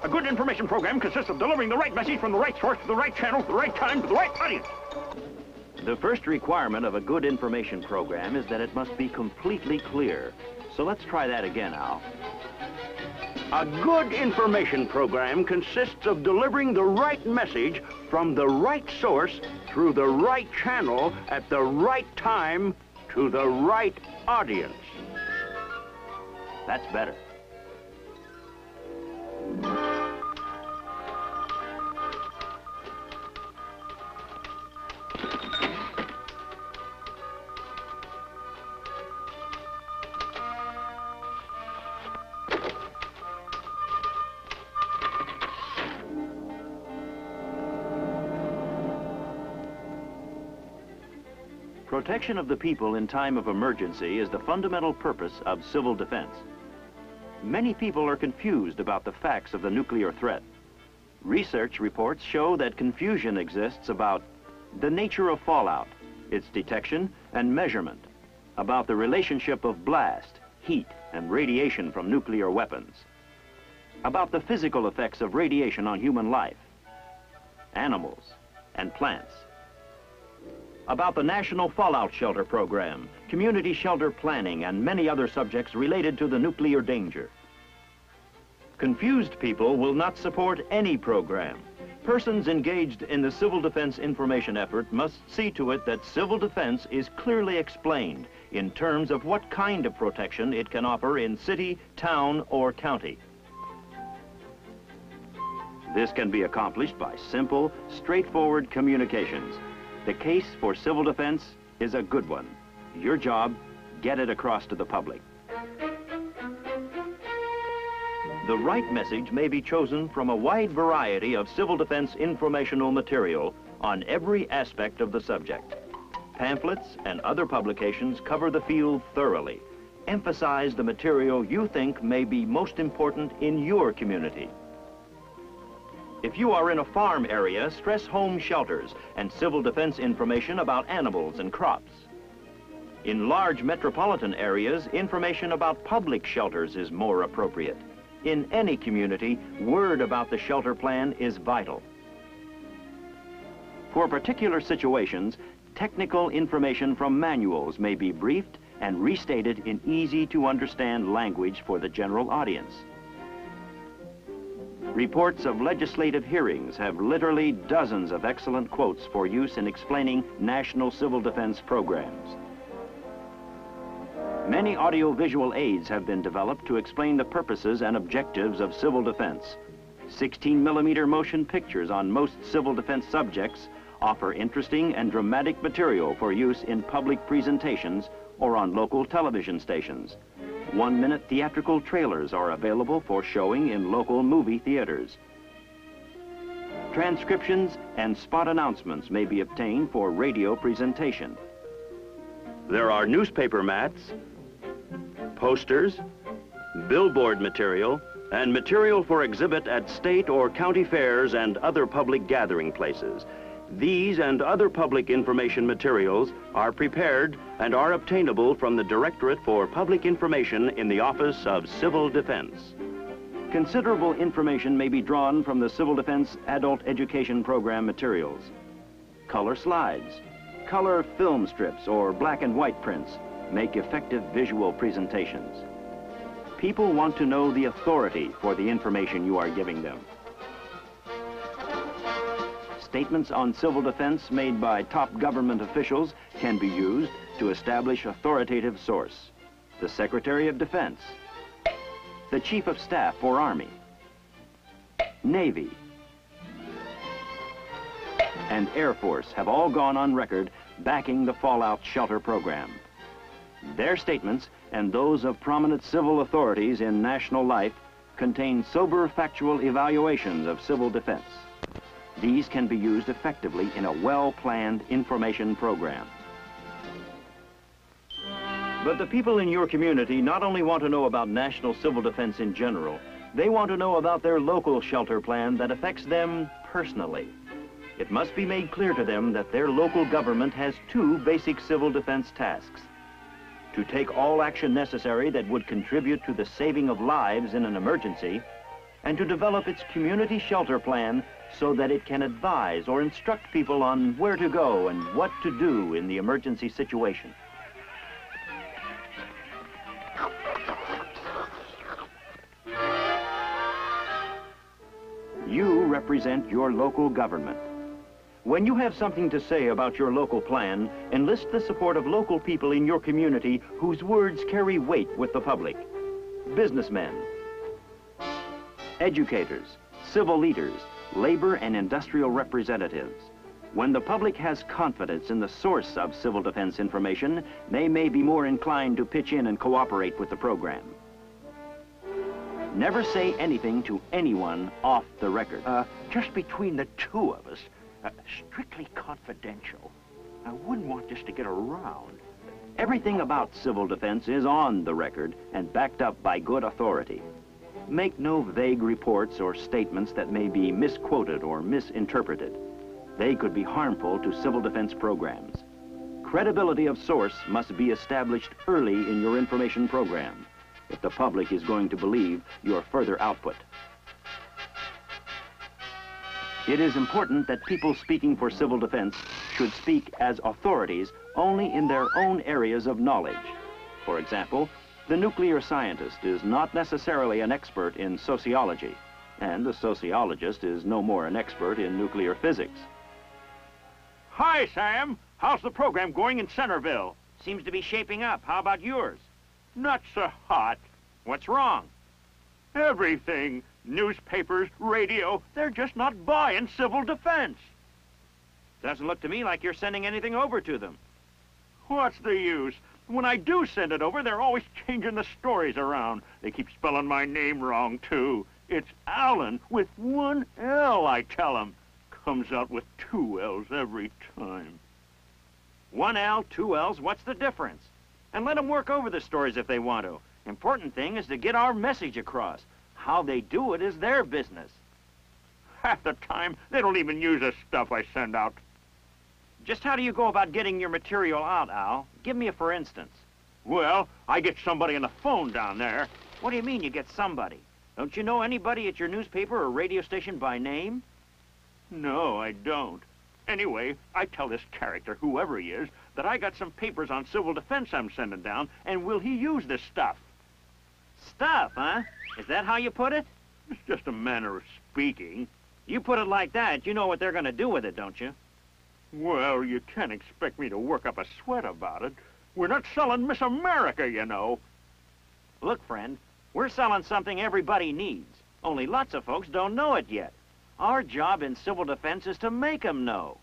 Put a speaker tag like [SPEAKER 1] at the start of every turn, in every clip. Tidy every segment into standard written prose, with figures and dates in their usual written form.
[SPEAKER 1] A good information program consists of delivering the right message from the right source to the right channel, the right time, to the right audience.
[SPEAKER 2] The first requirement of a good information program is that it must be completely clear. So let's try that again, Al.
[SPEAKER 1] A good information program consists of delivering the right message from the right source through the right channel at the right time to the right audience.
[SPEAKER 2] That's better. Protection of the people in time of emergency is the fundamental purpose of civil defense. Many people are confused about the facts of the nuclear threat. Research reports show that confusion exists about the nature of fallout, its detection and measurement, about the relationship of blast, heat, and radiation from nuclear weapons, about the physical effects of radiation on human life, animals, and plants, about the National Fallout Shelter Program, community shelter planning, and many other subjects related to the nuclear danger. Confused people will not support any program. Persons engaged in the civil defense information effort must see to it that civil defense is clearly explained in terms of what kind of protection it can offer in city, town, or county. This can be accomplished by simple, straightforward communications. The case for civil defense is a good one. Your job, get it across to the public. The right message may be chosen from a wide variety of civil defense informational material on every aspect of the subject. Pamphlets and other publications cover the field thoroughly. Emphasize the material you think may be most important in your community. If you are in a farm area, stress home shelters and civil defense information about animals and crops. In large metropolitan areas, information about public shelters is more appropriate. In any community, word about the shelter plan is vital. For particular situations, technical information from manuals may be briefed and restated in easy-to-understand language for the general audience. Reports of legislative hearings have literally dozens of excellent quotes for use in explaining national civil defense programs. Many audio-visual aids have been developed to explain the purposes and objectives of civil defense. 16mm motion pictures on most civil defense subjects offer interesting and dramatic material for use in public presentations or on local television stations. 1-minute theatrical trailers are available for showing in local movie theaters. Transcriptions and spot announcements may be obtained for radio presentation.
[SPEAKER 1] There are newspaper mats, posters, billboard material, and material for exhibit at state or county fairs and other public gathering places. These and other public information materials are prepared and are obtainable from the Directorate for Public Information in the Office of Civil Defense.
[SPEAKER 2] Considerable information may be drawn from the Civil Defense Adult Education Program materials. Color slides, color film strips, or black and white prints make effective visual presentations. People want to know the authority for the information you are giving them. Statements on civil defense made by top government officials can be used to establish authoritative source. The Secretary of Defense, the Chief of Staff for Army, Navy, and Air Force have all gone on record backing the Fallout Shelter Program. Their statements and those of prominent civil authorities in national life contain sober factual evaluations of civil defense. These can be used effectively in a well-planned information program. But the people in your community not only want to know about national civil defense in general, they want to know about their local shelter plan that affects them personally. It must be made clear to them that their local government has two basic civil defense tasks: to take all action necessary that would contribute to the saving of lives in an emergency, and to develop its community shelter plan so that it can advise or instruct people on where to go and what to do in the emergency situation. You represent your local government. When you have something to say about your local plan, enlist the support of local people in your community whose words carry weight with the public. Businessmen, educators, civil leaders, labor and industrial representatives. When the public has confidence in the source of civil defense information, they may be more inclined to pitch in and cooperate with the program. Never say anything to anyone off the record.
[SPEAKER 3] Just between the two of us, strictly confidential. I wouldn't want this to get around.
[SPEAKER 2] Everything about civil defense is on the record and backed up by good authority. Make no vague reports or statements that may be misquoted or misinterpreted. They could be harmful to civil defense programs. Credibility of source must be established early in your information program if the public is going to believe your further output. It is important that people speaking for civil defense should speak as authorities only in their own areas of knowledge. For example, the nuclear scientist is not necessarily an expert in sociology, and the sociologist is no more an expert in nuclear physics.
[SPEAKER 3] Hi, Sam. How's the program going in Centerville?
[SPEAKER 4] Seems to be shaping up. How about yours?
[SPEAKER 3] Not so hot.
[SPEAKER 4] What's wrong?
[SPEAKER 3] Everything. Newspapers, radio, they're just not buying civil defense.
[SPEAKER 4] Doesn't look to me like you're sending anything over to them.
[SPEAKER 3] What's the use? When I do send it over, they're always changing the stories around. They keep spelling my name wrong, too. It's Allen with one L, I tell them. Comes out with two L's every time.
[SPEAKER 4] One L, two L's, what's the difference? And let them work over the stories if they want to. Important thing is to get our message across. How they do it is their business.
[SPEAKER 3] Half the time, they don't even use the stuff I send out.
[SPEAKER 4] Just how do you go about getting your material out, Al? Give me a for instance.
[SPEAKER 3] Well, I get somebody on the phone down there.
[SPEAKER 4] What do you mean you get somebody? Don't you know anybody at your newspaper or radio station by name?
[SPEAKER 3] No, I don't. Anyway, I tell this character, whoever he is, that I got some papers on civil defense I'm sending down, and will he use this stuff?
[SPEAKER 4] Stuff, huh? Is that how you put it?
[SPEAKER 3] It's just a manner of speaking.
[SPEAKER 4] You put it like that, you know what they're going to do with it, don't you?
[SPEAKER 3] Well, you can't expect me to work up a sweat about it. We're not selling Miss America, you know.
[SPEAKER 4] Look, friend, we're selling something everybody needs. Only lots of folks don't know it yet. Our job in civil defense is to make them know.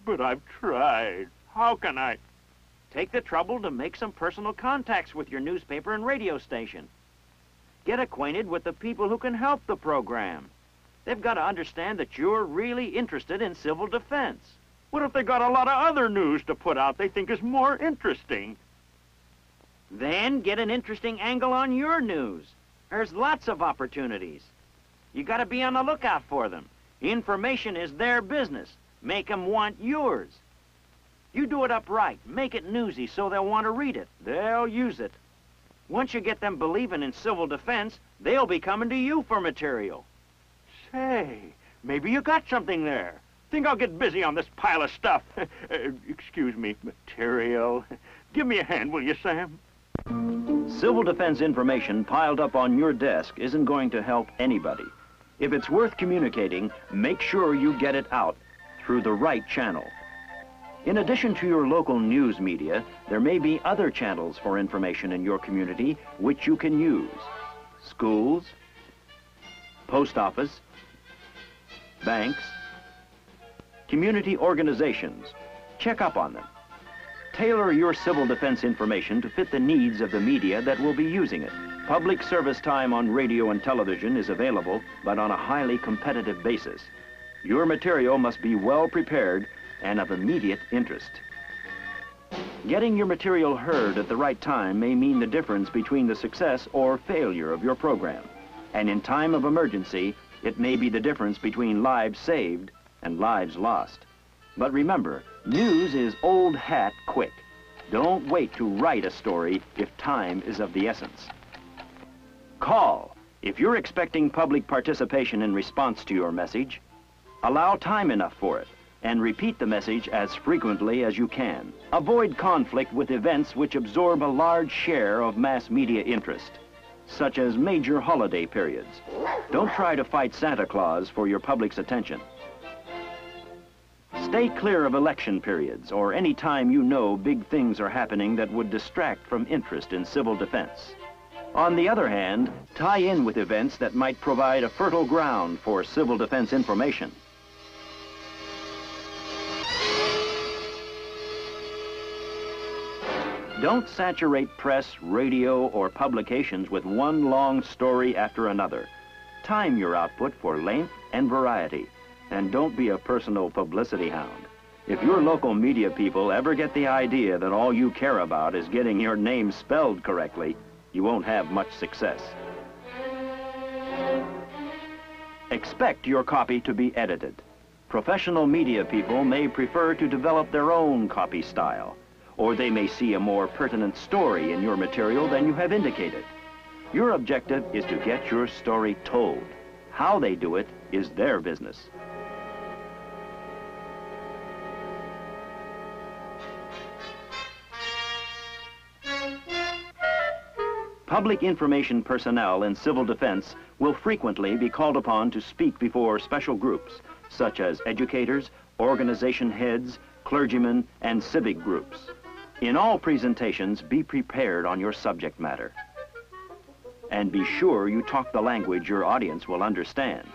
[SPEAKER 3] But I've tried. How can I?
[SPEAKER 4] Take the trouble to make some personal contacts with your newspaper and radio station. Get acquainted with the people who can help the program. They've got to understand that you're really interested in civil defense.
[SPEAKER 3] What if they got a lot of other news to put out they think is more interesting?
[SPEAKER 4] Then get an interesting angle on your news. There's lots of opportunities. You got to be on the lookout for them. Information is their business. Make them want yours. You do it upright. Make it newsy so they'll want to read it. They'll use it. Once you get them believing in civil defense, they'll be coming to you for material.
[SPEAKER 3] Say, maybe you got something there. Think I'll get busy on this pile of stuff. Excuse me, material. Give me a hand, will you, Sam?
[SPEAKER 2] Civil defense information piled up on your desk isn't going to help anybody. If it's worth communicating, make sure you get it out through the right channel. In addition to your local news media, there may be other channels for information in your community which you can use. Schools, post office, banks, community organizations. Check up on them. Tailor your civil defense information to fit the needs of the media that will be using it. Public service time on radio and television is available, but on a highly competitive basis. Your material must be well prepared and of immediate interest. Getting your material heard at the right time may mean the difference between the success or failure of your program. And in time of emergency, it may be the difference between lives saved and lives lost. But remember, news is old hat quick. Don't wait to write a story if time is of the essence. Call If you're expecting public participation in response to your message, allow time enough for it and repeat the message as frequently as you can. Avoid conflict with events which absorb a large share of mass media interest, such as major holiday periods. Don't try to fight Santa Claus for your public's attention. Stay clear of election periods or any time you know big things are happening that would distract from interest in civil defense. On the other hand, tie in with events that might provide a fertile ground for civil defense information. Don't saturate press, radio, or publications with one long story after another. Time your output for length and variety, and don't be a personal publicity hound. If your local media people ever get the idea that all you care about is getting your name spelled correctly, you won't have much success. Expect your copy to be edited. Professional media people may prefer to develop their own copy style, or they may see a more pertinent story in your material than you have indicated. Your objective is to get your story told. How they do it is their business. Public information personnel in civil defense will frequently be called upon to speak before special groups, such as educators, organization heads, clergymen, and civic groups. In all presentations, be prepared on your subject matter. And be sure you talk the language your audience will understand.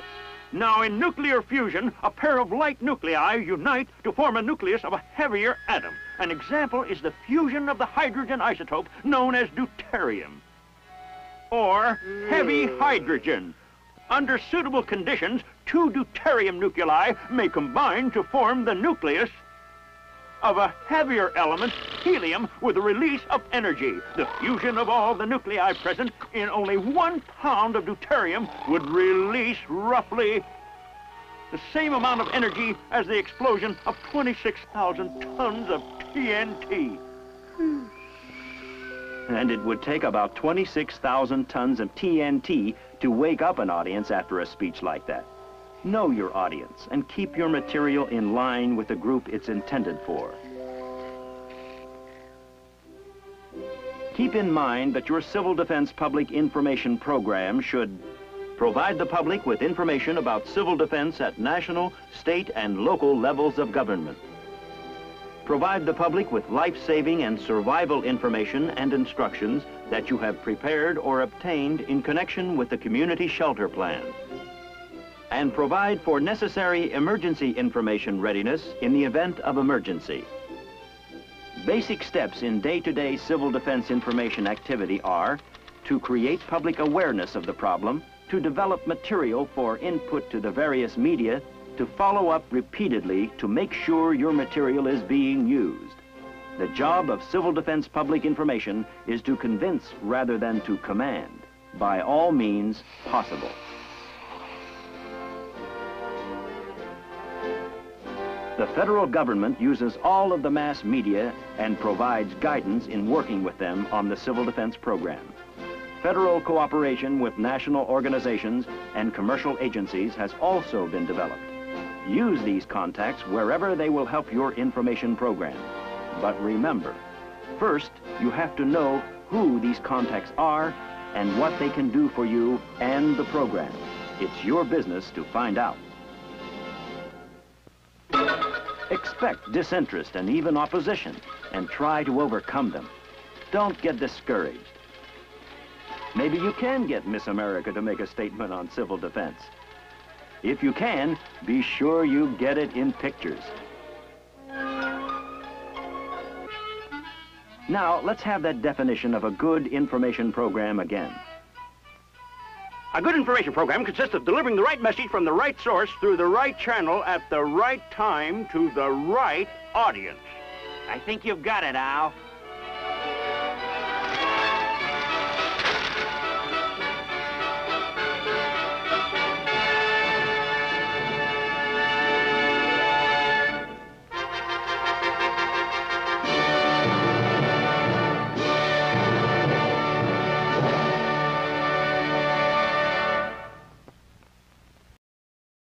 [SPEAKER 3] Now, in nuclear fusion, a pair of light nuclei unite to form a nucleus of a heavier atom. An example is the fusion of the hydrogen isotope known as deuterium, or heavy hydrogen. Under suitable conditions, two deuterium nuclei may combine to form the nucleus of a heavier element, helium, with a release of energy. The fusion of all the nuclei present in only 1 pound of deuterium would release roughly the same amount of energy as the explosion of 26,000 tons of TNT.
[SPEAKER 2] And it would take about 26,000 tons of TNT to wake up an audience after a speech like that. Know your audience and keep your material in line with the group it's intended for. Keep in mind that your civil defense public information program should provide the public with information about civil defense at national, state, and local levels of government. Provide the public with life-saving and survival information and instructions that you have prepared or obtained in connection with the community shelter plan. And provide for necessary emergency information readiness in the event of emergency. Basic steps in day-to-day civil defense information activity are to create public awareness of the problem, to develop material for input to the various media, to follow up repeatedly to make sure your material is being used. The job of civil defense public information is to convince rather than to command, by all means possible. The federal government uses all of the mass media and provides guidance in working with them on the civil defense program. Federal cooperation with national organizations and commercial agencies has also been developed. Use these contacts wherever they will help your information program. But remember, first you have to know who these contacts are and what they can do for you and the program. It's your business to find out. Expect disinterest and even opposition, and try to overcome them. Don't get discouraged. Maybe you can get Miss America to make a statement on civil defense. If you can, be sure you get it in pictures. Now, let's have that definition of a good information program again.
[SPEAKER 3] A good information program consists of delivering the right message from the right source through the right channel at the right time to the right audience.
[SPEAKER 4] I think you've got it, Al.